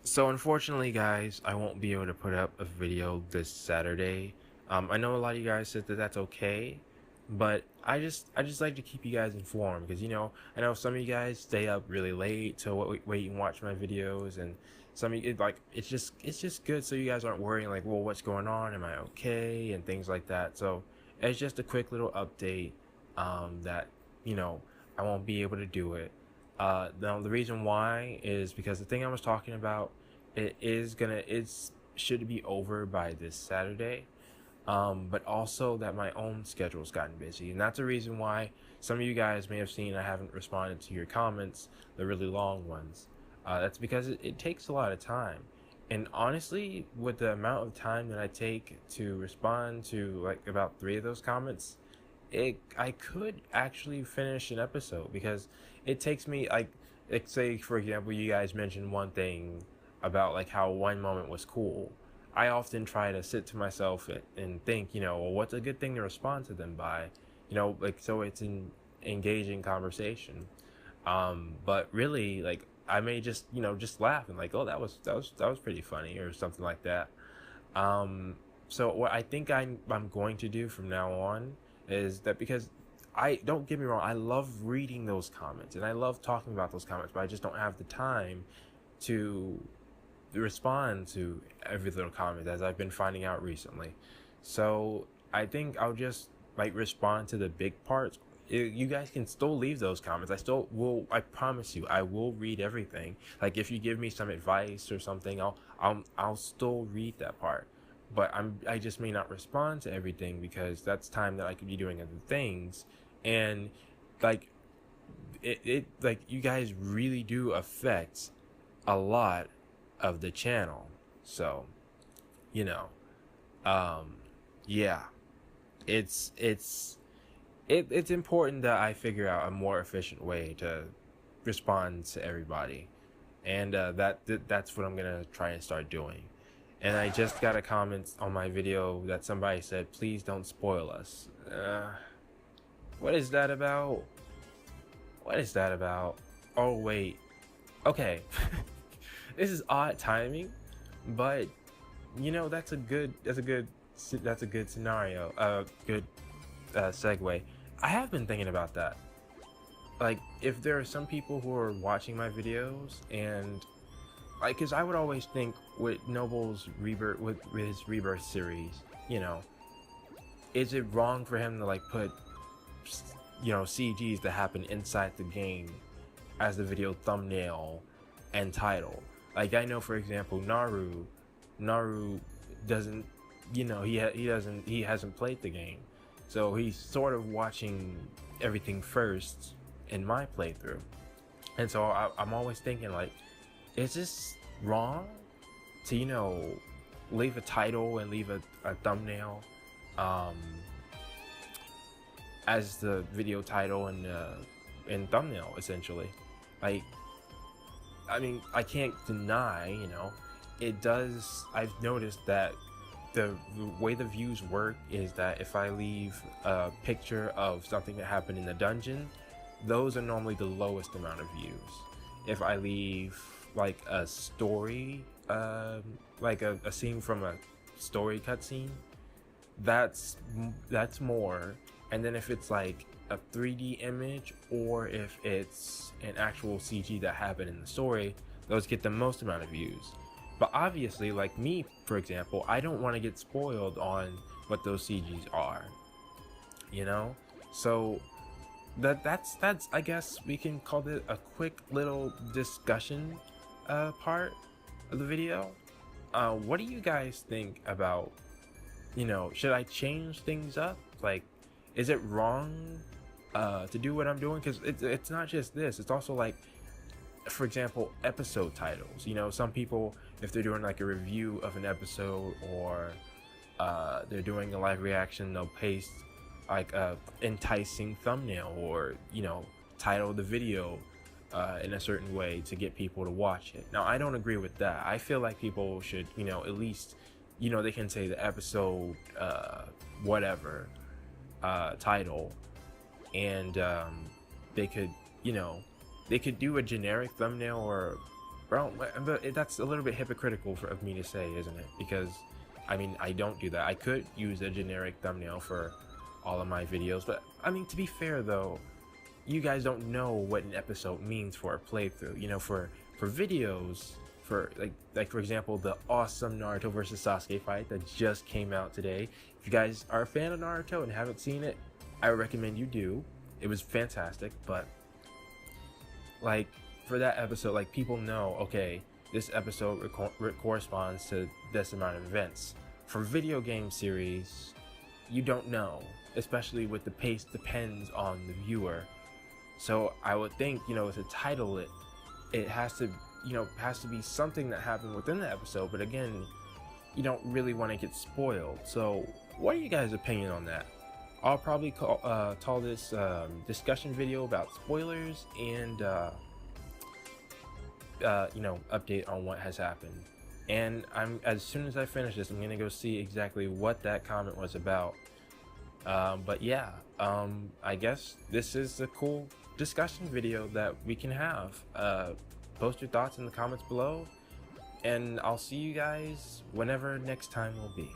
So unfortunately, guys, I won't be able to put up a video this Saturday. I know a lot of you guys said that that's okay, but I just like to keep you guys informed because I know some of you guys stay up really late to wait and watch my videos, and some of you it's just good so you guys aren't worrying like, well, what's going on? Am I okay? And things like that. So it's just a quick little update that you know I won't be able to do it. Now the reason why is because the thing I was talking about, it's should be over by this Saturday. But also that my own schedule's gotten busy, and that's the reason why some of you guys may have seen I haven't responded to your comments, the really long ones. That's because it takes a lot of time, and honestly, with the amount of time that I take to respond to like about three of those comments, it I could actually finish an episode because it takes me like say for example you guys mentioned one thing about like how one moment was cool. I often try to sit to myself and think, well, what's a good thing to respond to them by, like so it's an engaging conversation. But really, like I may just laugh and like, oh, that was pretty funny or something like that. So what I think I'm going to do from now on is that because I don't get me wrong, I love reading those comments and I love talking about those comments, but I just don't have the time to respond to every little comment as I've been finding out recently. So I think I'll just like respond to the big parts. You guys can still leave those comments. I still will. I promise you, I will read everything. Like if you give me some advice or something, I'll still read that part. But I just may not respond to everything because that's time that I could be doing other things, and like it like you guys really do affect a lot of the channel. So, you know, um, yeah, it's important that I figure out a more efficient way to respond to everybody, and that's what I'm gonna try and start doing. And I just got a comment on my video that somebody said, "Please don't spoil us." What is that about? What is that about? Oh wait, okay. This is odd timing, but that's a good scenario, good segue. I have been thinking about that. Like, if there are some people who are watching my videos and like, cause I would always think with Noble's rebirth, with his rebirth series, you know, is it wrong for him to like put CGs that happen inside the game as the video thumbnail and title? Like I know, for example, Naru doesn't, he hasn't played the game, so he's sort of watching everything first in my playthrough, and so I'm always thinking like, is this wrong to leave a title and leave a thumbnail um, as the video title and thumbnail essentially, like I mean, I can't deny, it does. I've noticed that the way the views work is that if I leave a picture of something that happened in the dungeon, those are normally the lowest amount of views. If I leave like a story, like a scene from a story cutscene, that's more. And then if it's like a 3D image or if it's an actual CG that happened in the story, those get the most amount of views. But obviously, like me, for example, I don't want to get spoiled on what those CGs are, you know? So that's I guess we can call it a quick little discussion part of the video. What do you guys think about, should I change things up? Like, is it wrong to do what I'm doing? Because it's not just this, it's also like, for example, episode titles. Some people, if they're doing like a review of an episode or they're doing a live reaction, they'll paste like a enticing thumbnail or title the video in a certain way to get people to watch it. Now I don't agree with that. I feel like people should at least they can say the episode whatever title, and they could they could do a generic thumbnail Bro, but that's a little bit hypocritical of me to say, isn't it? Because, I mean, I don't do that. I could use a generic thumbnail for all of my videos, but I mean, to be fair though, you guys don't know what an episode means for a playthrough. You know, for videos, for like for example, the awesome Naruto versus Sasuke fight that just came out today. If you guys are a fan of Naruto and haven't seen it, I recommend you do. It was fantastic, but like for that episode, like people know, okay, this episode corresponds to this amount of events. For video game series, you don't know, especially with the pace depends on the viewer. So I would think, you know, to title it, it has to, you know, has to be something that happened within the episode. But again, you don't really want to get spoiled. So what are you guys' opinion on that? I'll probably call this discussion video about spoilers and you know, update on what has happened. And as soon as I finish this, I'm gonna go see exactly what that comment was about. But yeah, I guess this is a cool discussion video that we can have. Post your thoughts in the comments below, and I'll see you guys whenever next time will be.